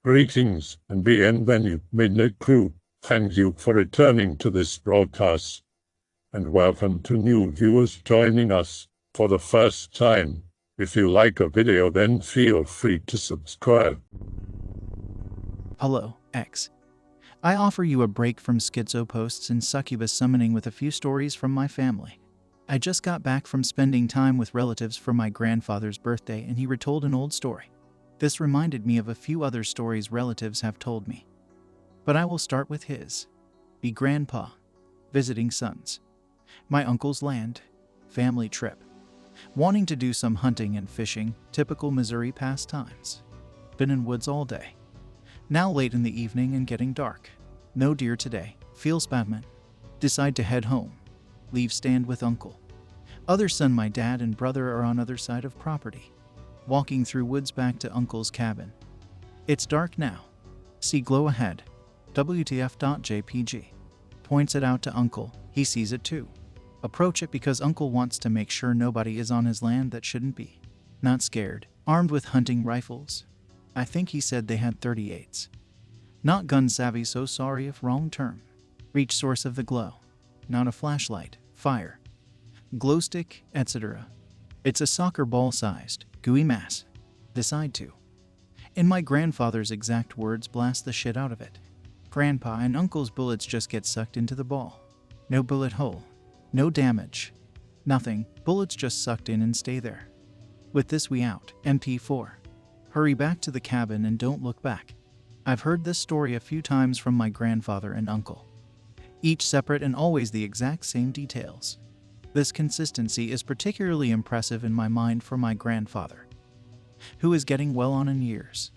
Greetings and bienvenue, Midnight Crew. Thank you for returning to this broadcast, and welcome to new viewers joining us for the first time. If you like a video, then feel free to subscribe. Hello, X. I offer you a break from schizo posts and succubus summoning with a few stories from my family. I just got back from spending time with relatives for my grandfather's birthday, and he retold an old story. This reminded me of a few other stories relatives have told me. But I will start with his. Be Grandpa. Visiting sons. My uncle's land. Family trip. Wanting to do some hunting and fishing, typical Missouri pastimes. Been in woods all day. Now late in the evening and getting dark. No deer today. Feels badman. Decide to head home. Leave stand with uncle. Other son, my dad and brother are on other side of property. Walking through woods back to uncle's cabin. It's dark now. See glow ahead. WTF.jpg. Points it out to uncle. He sees it too. Approach it because uncle wants to make sure nobody is on his land that shouldn't be. Not scared. Armed with hunting rifles. I think he said they had 38s. Not gun savvy, so sorry if wrong term. Reach source of the glow. Not a flashlight. Fire. Glow stick, etc. It's a soccer ball sized, gooey mass. Decide to, in my grandfather's exact words, blast the shit out of it. Grandpa and uncle's bullets just get sucked into the ball. No bullet hole. No damage. Nothing. Bullets just sucked in and stay there. With this we out. MP4. Hurry back to the cabin and don't look back. I've heard this story a few times from my grandfather and uncle. Each separate and always the exact same details. This consistency is particularly impressive in my mind for my grandfather, who is getting well on in years.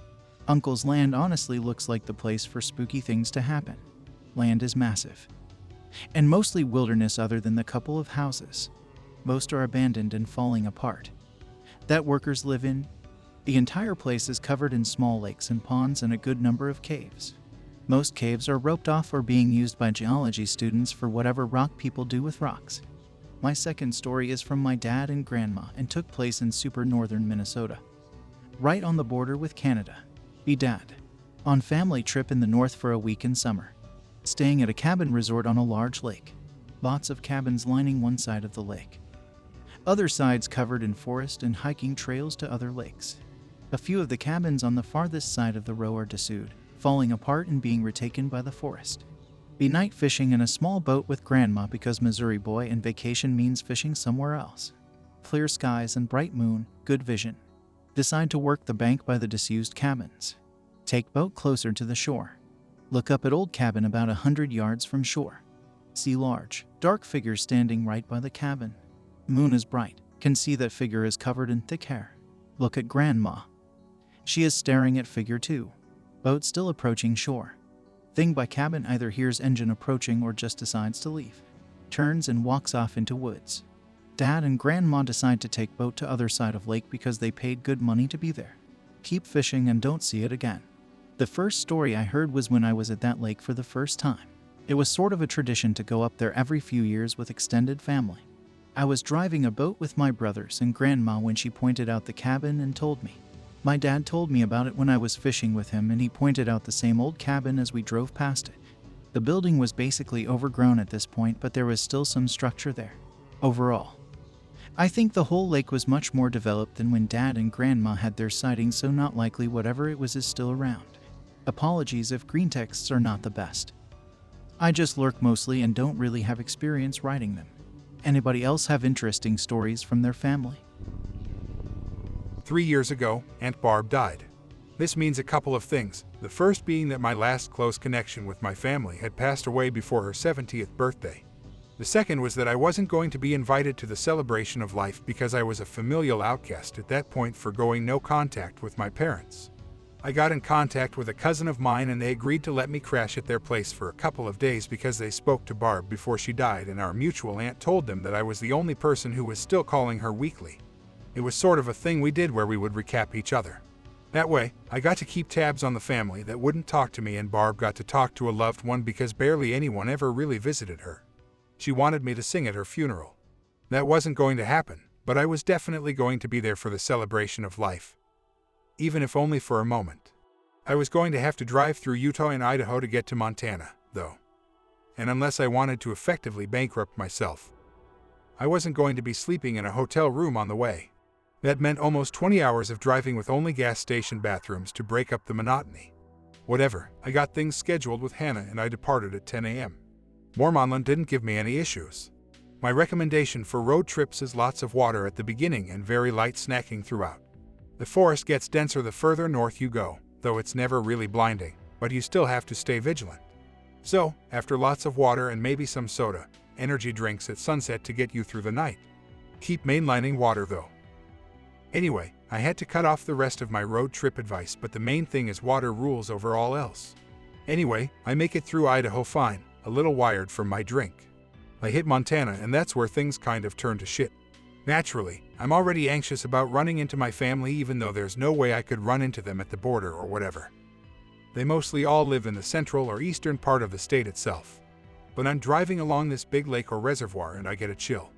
Uncle's land honestly looks like the place for spooky things to happen. Land is massive, and mostly wilderness other than the couple of houses. Most are abandoned and falling apart that workers live in. The entire place is covered in small lakes and ponds and a good number of caves. Most caves are roped off or being used by geology students for whatever rock people do with rocks. My second story is from my dad and grandma and took place in super northern Minnesota, right on the border with Canada. Be dad. On family trip in the north for a week in summer. Staying at a cabin resort on a large lake. Lots of cabins lining one side of the lake. Other sides covered in forest and hiking trails to other lakes. A few of the cabins on the farthest side of the row are dissued, falling apart and being retaken by the forest. Be night fishing in a small boat with grandma because Missouri boy and vacation means fishing somewhere else. Clear skies and bright moon, good vision. Decide to work the bank by the disused cabins. Take boat closer to the shore. Look up at old cabin about 100 yards from shore. See large, dark figure standing right by the cabin. Moon is bright. Can see that figure is covered in thick hair. Look at grandma. She is staring at figure 2. Boat still approaching shore. Thing by cabin either hears engine approaching or just decides to leave. Turns and walks off into woods. Dad and grandma decide to take boat to other side of lake because they paid good money to be there. Keep fishing and don't see it again. The first story I heard was when I was at that lake for the first time. It was sort of a tradition to go up there every few years with extended family. I was driving a boat with my brothers and grandma when she pointed out the cabin and told me. My dad told me about it when I was fishing with him, and he pointed out the same old cabin as we drove past it. The building was basically overgrown at this point, but there was still some structure there. Overall, I think the whole lake was much more developed than when Dad and Grandma had their sightings, so not likely whatever it was is still around. Apologies if greentexts are not the best. I just lurk mostly and don't really have experience writing them. Anybody else have interesting stories from their family? 3 years ago, Aunt Barb died. This means a couple of things, the first being that my last close connection with my family had passed away before her 70th birthday. The second was that I wasn't going to be invited to the celebration of life because I was a familial outcast at that point, forgoing no contact with my parents. I got in contact with a cousin of mine and they agreed to let me crash at their place for a couple of days because they spoke to Barb before she died, and our mutual aunt told them that I was the only person who was still calling her weekly. It was sort of a thing we did where we would recap each other. That way, I got to keep tabs on the family that wouldn't talk to me, and Barb got to talk to a loved one because barely anyone ever really visited her. She wanted me to sing at her funeral. That wasn't going to happen, but I was definitely going to be there for the celebration of life. Even if only for a moment. I was going to have to drive through Utah and Idaho to get to Montana, though. And unless I wanted to effectively bankrupt myself, I wasn't going to be sleeping in a hotel room on the way. That meant almost 20 hours of driving with only gas station bathrooms to break up the monotony. Whatever, I got things scheduled with Hannah and I departed at 10 a.m. Mormonland didn't give me any issues. My recommendation for road trips is lots of water at the beginning and very light snacking throughout. The forest gets denser the further north you go, though it's never really blinding, but you still have to stay vigilant. So, after lots of water and maybe some soda, energy drinks at sunset to get you through the night. Keep mainlining water though. Anyway, I had to cut off the rest of my road trip advice, but the main thing is water rules over all else. Anyway, I make it through Idaho fine, a little wired from my drink. I hit Montana and that's where things kind of turn to shit. Naturally, I'm already anxious about running into my family even though there's no way I could run into them at the border or whatever. They mostly all live in the central or eastern part of the state itself. But I'm driving along this big lake or reservoir and I get a chill.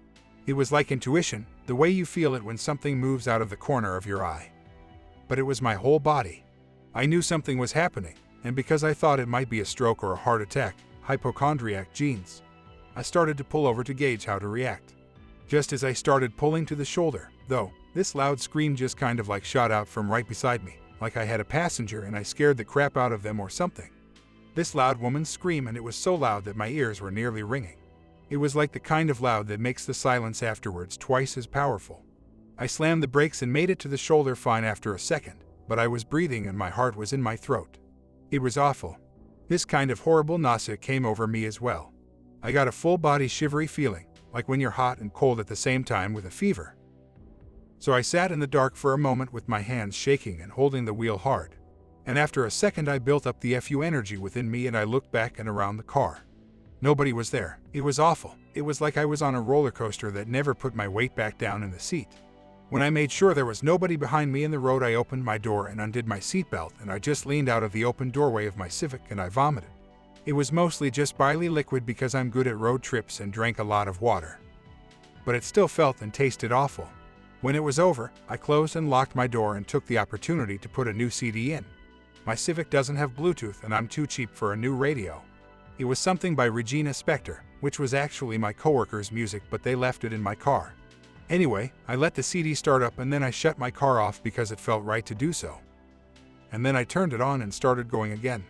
It was like intuition, the way you feel it when something moves out of the corner of your eye. But it was my whole body. I knew something was happening, and because I thought it might be a stroke or a heart attack, hypochondriac genes, I started to pull over to gauge how to react. Just as I started pulling to the shoulder, though, this loud scream just kind of like shot out from right beside me, like I had a passenger and I scared the crap out of them or something. This loud woman's scream, and it was so loud that my ears were nearly ringing. It was like the kind of loud that makes the silence afterwards twice as powerful. I slammed the brakes and made it to the shoulder fine after a second, but I was breathing and my heart was in my throat. It was awful. This kind of horrible nausea came over me as well. I got a full-body shivery feeling, like when you're hot and cold at the same time with a fever. So I sat in the dark for a moment with my hands shaking and holding the wheel hard. And after a second I built up the FU energy within me and I looked back and around the car. Nobody was there. It was awful. It was like I was on a roller coaster that never put my weight back down in the seat. When I made sure there was nobody behind me in the road, I opened my door and undid my seatbelt, and I just leaned out of the open doorway of my Civic and I vomited. It was mostly just barley liquid because I'm good at road trips and drank a lot of water. But it still felt and tasted awful. When it was over, I closed and locked my door and took the opportunity to put a new CD in. My Civic doesn't have Bluetooth and I'm too cheap for a new radio. It was something by Regina Spektor, which was actually my coworker's music, but they left it in my car. Anyway, I let the CD start up and then I shut my car off because it felt right to do so. And then I turned it on and started going again.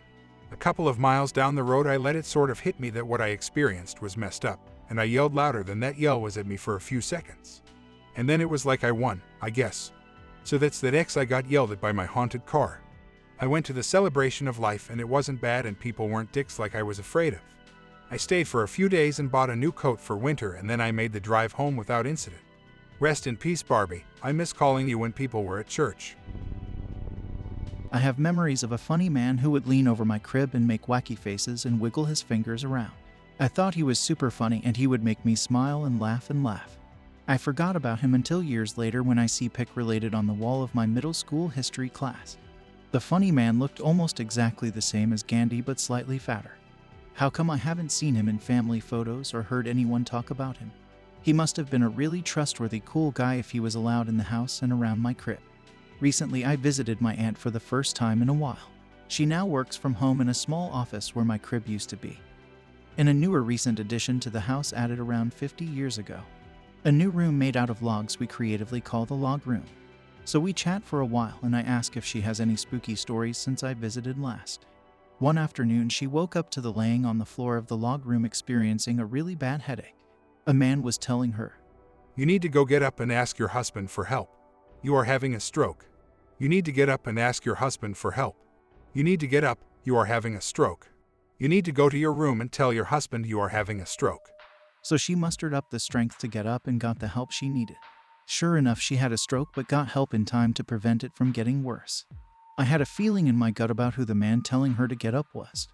A couple of miles down the road I let it sort of hit me that what I experienced was messed up, and I yelled louder than that yell was at me for a few seconds. And then it was like I won, I guess. So that's that X I got yelled at by my haunted car. I went to the celebration of life and it wasn't bad and people weren't dicks like I was afraid of. I stayed for a few days and bought a new coat for winter and then I made the drive home without incident. Rest in peace, Barbie. I miss calling you when people were at church. I have memories of a funny man who would lean over my crib and make wacky faces and wiggle his fingers around. I thought he was super funny and he would make me smile and laugh and laugh. I forgot about him until years later when I see pic related on the wall of my middle school history class. The funny man looked almost exactly the same as Gandhi but slightly fatter. How come I haven't seen him in family photos or heard anyone talk about him? He must have been a really trustworthy, cool guy if he was allowed in the house and around my crib. Recently I visited my aunt for the first time in a while. She now works from home in a small office where my crib used to be. In a newer recent addition to the house added around 50 years ago. A new room made out of logs we creatively call the log room. So we chat for a while and I ask if she has any spooky stories since I visited last. One afternoon she woke up to the laying on the floor of the log room experiencing a really bad headache. A man was telling her, "You need to go get up and ask your husband for help. You are having a stroke. You need to get up and ask your husband for help. You need to get up, you are having a stroke. You need to go to your room and tell your husband you are having a stroke." So she mustered up the strength to get up and got the help she needed. Sure enough, she had a stroke but got help in time to prevent it from getting worse. I had a feeling in my gut about who the man telling her to get up was.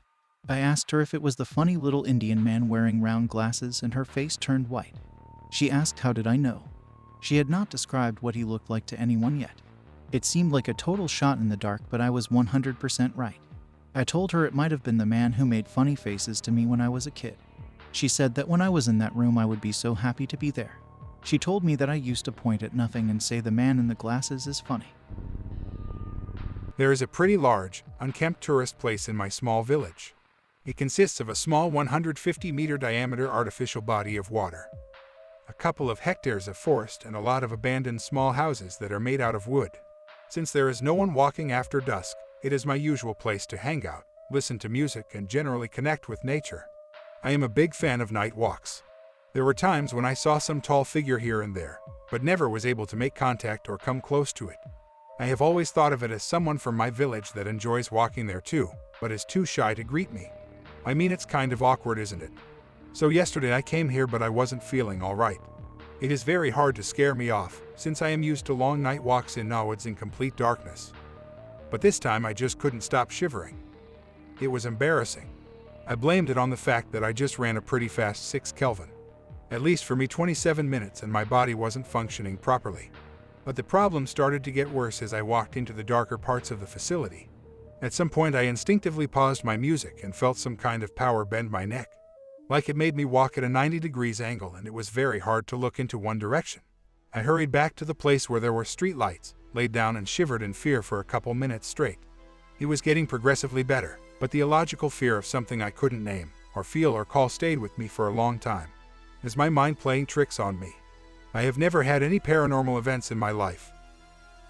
I asked her if it was the funny little Indian man wearing round glasses and her face turned white. She asked how did I know. She had not described what he looked like to anyone yet. It seemed like a total shot in the dark, but I was 100% right. I told her it might have been the man who made funny faces to me when I was a kid. She said that when I was in that room I would be so happy to be there. She told me that I used to point at nothing and say the man in the glasses is funny. There is a pretty large, unkempt tourist place in my small village. It consists of a small 150-meter diameter artificial body of water, a couple of hectares of forest, and a lot of abandoned small houses that are made out of wood. Since there is no one walking after dusk, it is my usual place to hang out, listen to music, and generally connect with nature. I am a big fan of night walks. There were times when I saw some tall figure here and there, but never was able to make contact or come close to it. I have always thought of it as someone from my village that enjoys walking there too, but is too shy to greet me. I mean, it's kind of awkward, isn't it? So yesterday I came here, but I wasn't feeling alright. It is very hard to scare me off, since I am used to long night walks in Innawoods in complete darkness. But this time I just couldn't stop shivering. It was embarrassing. I blamed it on the fact that I just ran a pretty fast 6 Kelvin. At least for me, 27 minutes, and my body wasn't functioning properly. But the problem started to get worse as I walked into the darker parts of the facility. At some point I instinctively paused my music and felt some kind of power bend my neck. Like it made me walk at a 90 degrees angle, and it was very hard to look into one direction. I hurried back to the place where there were street lights, laid down, and shivered in fear for a couple minutes straight. It was getting progressively better, but the illogical fear of something I couldn't name, or feel, or call stayed with me for a long time. Is my mind playing tricks on me? I have never had any paranormal events in my life.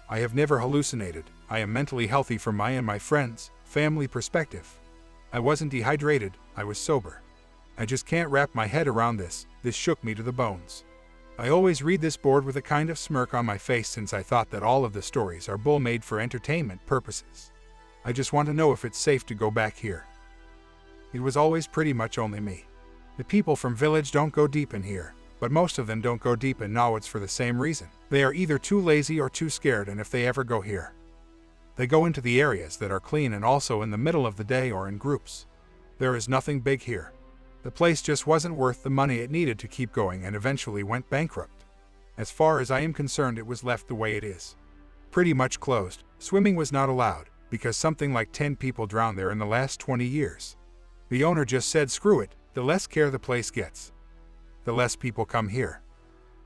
I have never hallucinated. I am mentally healthy from my and my friends' family perspective. I wasn't dehydrated, I was sober. I just can't wrap my head around this. This shook me to the bones. I always read this board with a kind of smirk on my face, since I thought that all of the stories are bull made for entertainment purposes. I just want to know if it's safe to go back here. It was always pretty much only me. The people from village don't go deep in here, but most of them don't go deep in Innawoods for the same reason. They are either too lazy or too scared, and if they ever go here, they go into the areas that are clean and also in the middle of the day or in groups. There is nothing big here. The place just wasn't worth the money it needed to keep going, and eventually went bankrupt. As far as I am concerned, it was left the way it is. Pretty much closed. Swimming was not allowed, because something like 10 people drowned there in the last 20 years. The owner just said, screw it, the less care the place gets, the less people come here.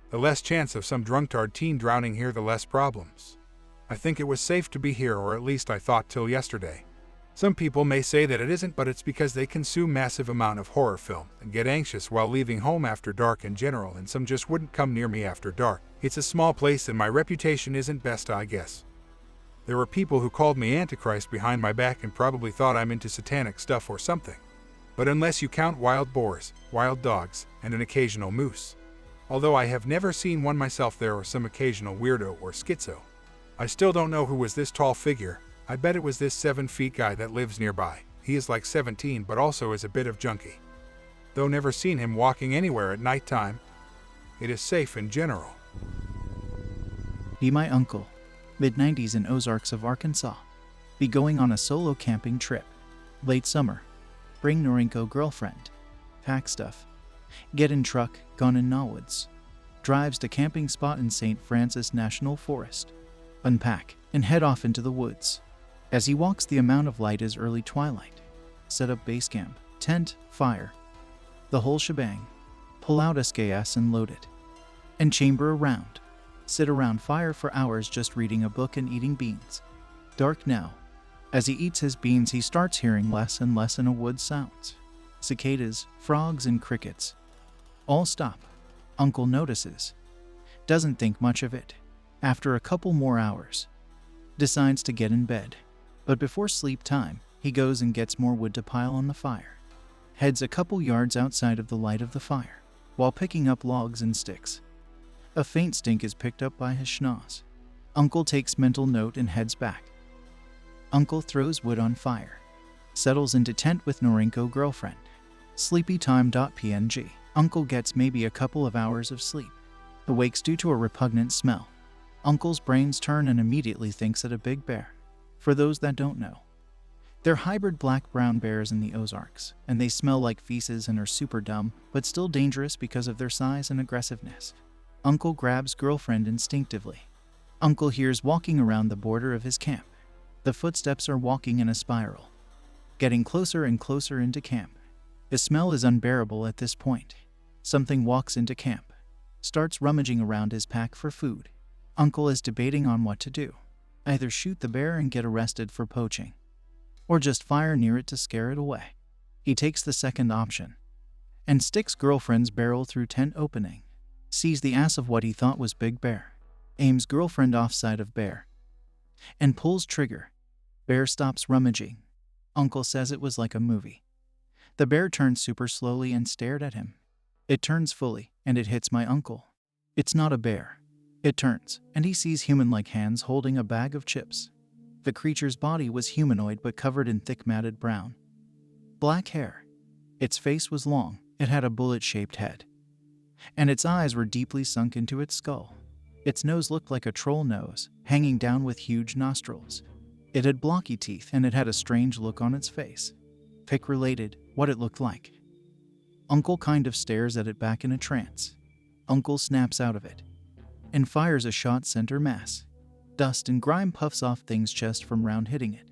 The less chance of some drunkard teen drowning here, the less problems. I think it was safe to be here, or at least I thought till yesterday. Some people may say that it isn't, but it's because they consume massive amount of horror film and get anxious while leaving home after dark in general, and some just wouldn't come near me after dark. It's a small place and my reputation isn't best, I guess. There were people who called me Antichrist behind my back and probably thought I'm into satanic stuff or something. But unless you count wild boars, wild dogs, and an occasional moose. Although I have never seen one myself, there are some occasional weirdo or schizo. I still don't know who was this tall figure. I bet it was this 7 feet guy that lives nearby. He is like 17, but also is a bit of junkie. Though never seen him walking anywhere at night time. It is safe in general. Be my uncle. Mid-90s in Ozarks of Arkansas. Be going on a solo camping trip. Late summer. Bring Norinco girlfriend. Pack stuff. Get in truck, gone in Innawoods. Drives to camping spot in St. Francis National Forest. Unpack and head off into the woods. As he walks, the amount of light is early twilight. Set up base camp, tent, fire. The whole shebang. Pull out SKS and load it. And chamber around. Sit around fire for hours just reading a book and eating beans. Dark now. As he eats his beans, he starts hearing less and less Innawoods sounds. Cicadas, frogs, and crickets. All stop. Uncle notices. Doesn't think much of it. After a couple more hours, decides to get in bed. But before sleep time, he goes and gets more wood to pile on the fire. Heads a couple yards outside of the light of the fire, while picking up logs and sticks. A faint stink is picked up by his schnoz. Uncle takes mental note and heads back. Uncle throws wood on fire. Settles into tent with Norinco girlfriend. Sleepy time.png. Uncle gets maybe a couple of hours of sleep. Awakes due to a repugnant smell. Uncle's brains turn and immediately thinks at a big bear. For those that don't know, they're hybrid black-brown bears in the Ozarks, and they smell like feces and are super dumb, but still dangerous because of their size and aggressiveness. Uncle grabs girlfriend instinctively. Uncle hears walking around the border of his camp. The footsteps are walking in a spiral, getting closer and closer into camp. The smell is unbearable at this point. Something walks into camp, starts rummaging around his pack for food. Uncle is debating on what to do. Either shoot the bear and get arrested for poaching, or just fire near it to scare it away. He takes the second option and sticks girlfriend's barrel through tent opening, sees the ass of what he thought was big bear, aims girlfriend offside of bear, and pulls trigger. Bear stops rummaging. Uncle says it was like a movie. The bear turned super slowly and stared at him. It turns fully, and it hits my uncle. It's not a bear. It turns, and he sees human-like hands holding a bag of chips. The creature's body was humanoid but covered in thick matted brown, black hair. Its face was long, it had a bullet-shaped head, and its eyes were deeply sunk into its skull. Its nose looked like a troll nose, hanging down with huge nostrils. It had blocky teeth, and it had a strange look on its face. Pick related what it looked like. Uncle kind of stares at it back in a trance. Uncle snaps out of it and fires a shot center mass. Dust and grime puffs off thing's chest from round hitting it.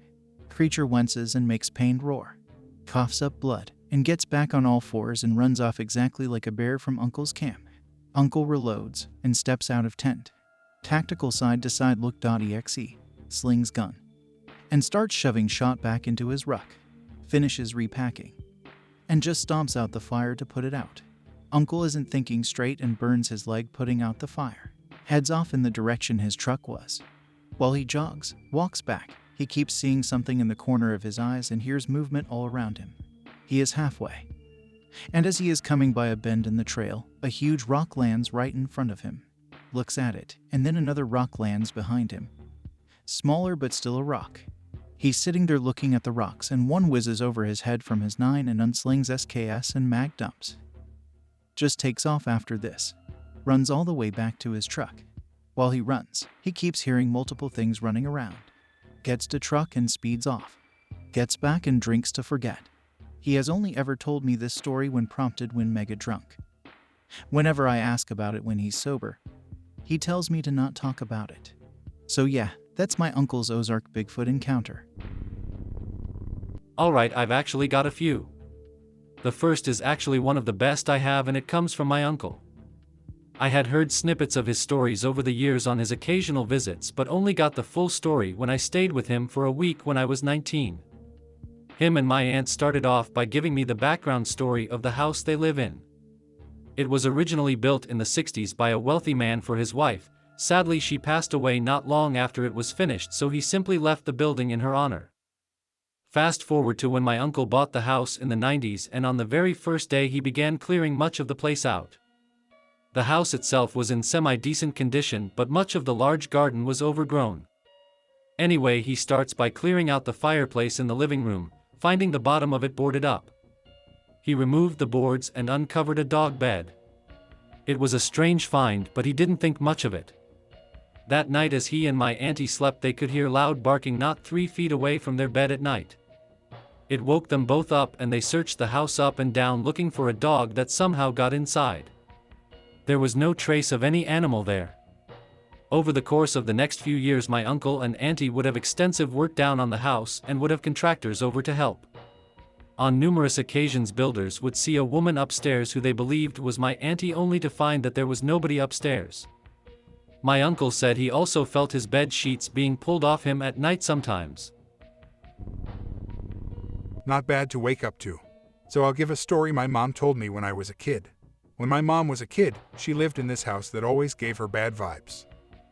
Creature winces and makes pained roar, coughs up blood, and gets back on all fours and runs off exactly like a bear from Uncle's camp. Uncle reloads and steps out of tent. Tactical side-to-side look.exe, slings gun, and starts shoving shot back into his ruck. Finishes repacking, and just stomps out the fire to put it out. Uncle isn't thinking straight and burns his leg putting out the fire. Heads off in the direction his truck was. While he jogs, walks back, he keeps seeing something in the corner of his eyes and hears movement all around him. He is halfway, and as he is coming by a bend in the trail, a huge rock lands right in front of him. Looks at it, and then another rock lands behind him. Smaller but still a rock. He's sitting there looking at the rocks, and one whizzes over his head from his 9 and unslings SKS and mag dumps. Just takes off after this. Runs all the way back to his truck. While he runs, he keeps hearing multiple things running around. Gets to truck and speeds off. Gets back and drinks to forget. He has only ever told me this story when prompted when mega drunk. Whenever I ask about it when he's sober, he tells me to not talk about it. So yeah, that's my uncle's Ozark Bigfoot encounter. Alright, I've actually got a few. The first is actually one of the best I have, and it comes from my uncle. I had heard snippets of his stories over the years on his occasional visits, but only got the full story when I stayed with him for a week when I was 19. Him and my aunt started off by giving me the background story of the house they live in. It was originally built in the 60s by a wealthy man for his wife. Sadly, she passed away not long after it was finished, so he simply left the building in her honor. Fast forward to when my uncle bought the house in the 90s, and on the very first day he began clearing much of the place out. The house itself was in semi-decent condition, but much of the large garden was overgrown. Anyway, he starts by clearing out the fireplace in the living room, finding the bottom of it boarded up. He removed the boards and uncovered a dog bed. It was a strange find, but he didn't think much of it. That night, as he and my auntie slept, they could hear loud barking not 3 feet away from their bed at night. It woke them both up, and they searched the house up and down looking for a dog that somehow got inside. There was no trace of any animal there. Over the course of the next few years, my uncle and auntie would have extensive work down on the house and would have contractors over to help. On numerous occasions, builders would see a woman upstairs who they believed was my auntie, only to find that there was nobody upstairs. My uncle said he also felt his bed sheets being pulled off him at night sometimes. Not bad to wake up to. So I'll give a story my mom told me when I was a kid. When my mom was a kid, she lived in this house that always gave her bad vibes.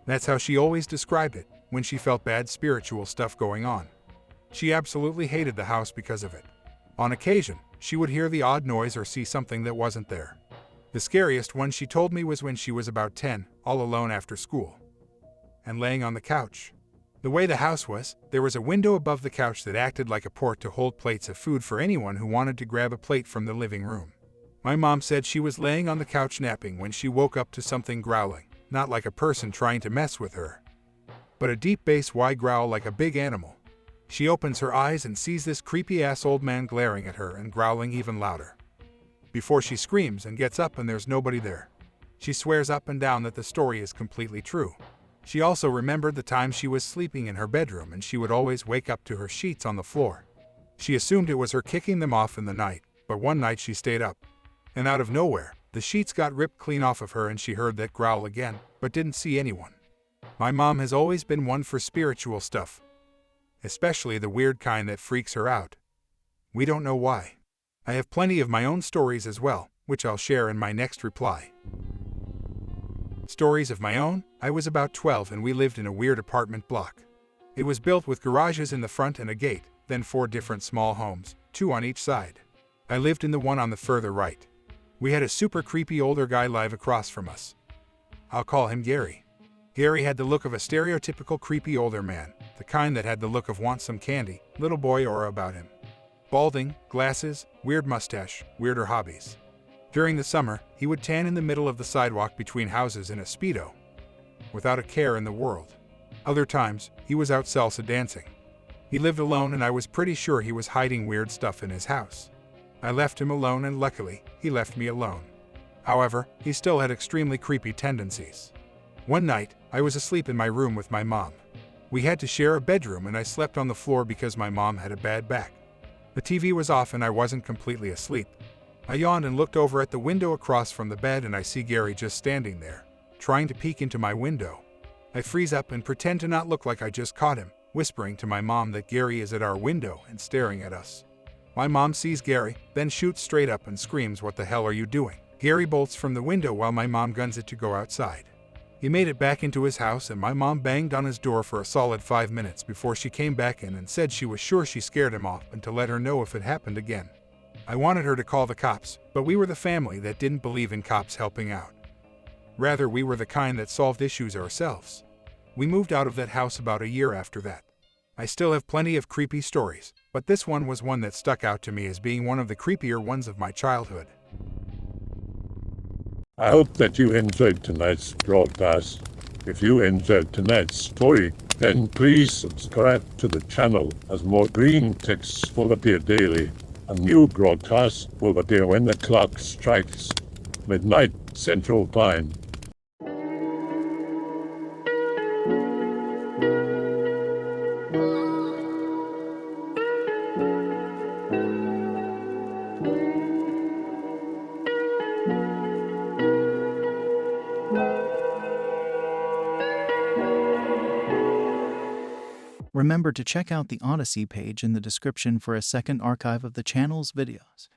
That's how she always described it, when she felt bad spiritual stuff going on. She absolutely hated the house because of it. On occasion, she would hear the odd noise or see something that wasn't there. The scariest one she told me was when she was about 10, all alone after school, and laying on the couch. The way the house was, there was a window above the couch that acted like a port to hold plates of food for anyone who wanted to grab a plate from the living room. My mom said she was laying on the couch napping when she woke up to something growling, not like a person trying to mess with her, but a deep bass Y growl like a big animal. She opens her eyes and sees this creepy-ass old man glaring at her and growling even louder. Before she screams and gets up and there's nobody there. She swears up and down that the story is completely true. She also remembered the time she was sleeping in her bedroom and she would always wake up to her sheets on the floor. She assumed it was her kicking them off in the night, but one night she stayed up, and out of nowhere, the sheets got ripped clean off of her and she heard that growl again, but didn't see anyone. My mom has always been one for spiritual stuff, especially the weird kind that freaks her out. We don't know why. I have plenty of my own stories as well, which I'll share in my next reply. Stories of my own? I was about 12 and we lived in a weird apartment block. It was built with garages in the front and a gate, then 4 different small homes, 2 on each side. I lived in the one on the further right. We had a super creepy older guy live across from us. I'll call him Gary. Gary had the look of a stereotypical creepy older man, the kind that had the look of want some candy, little boy aura about him. Balding, glasses, weird mustache, weirder hobbies. During the summer, he would tan in the middle of the sidewalk between houses in a Speedo, without a care in the world. Other times, he was out salsa dancing. He lived alone and I was pretty sure he was hiding weird stuff in his house. I left him alone and luckily, he left me alone. However, he still had extremely creepy tendencies. One night, I was asleep in my room with my mom. We had to share a bedroom and I slept on the floor because my mom had a bad back. The TV was off and I wasn't completely asleep. I yawned and looked over at the window across from the bed and I see Gary just standing there, trying to peek into my window. I freeze up and pretend to not look like I just caught him, whispering to my mom that Gary is at our window and staring at us. My mom sees Gary, then shoots straight up and screams, "What the hell are you doing?" Gary bolts from the window while my mom guns it to go outside. He made it back into his house and my mom banged on his door for a solid 5 minutes before she came back in and said she was sure she scared him off and to let her know if it happened again. I wanted her to call the cops, but we were the family that didn't believe in cops helping out. Rather, we were the kind that solved issues ourselves. We moved out of that house about a year after that. I still have plenty of creepy stories, but this one was one that stuck out to me as being one of the creepier ones of my childhood. I hope that you enjoyed tonight's broadcast. If you enjoyed tonight's story, then please subscribe to the channel as more green texts will appear daily. A new broadcast will appear when the clock strikes midnight Central Time. Remember to check out the Odyssey page in the description for a second archive of the channel's videos.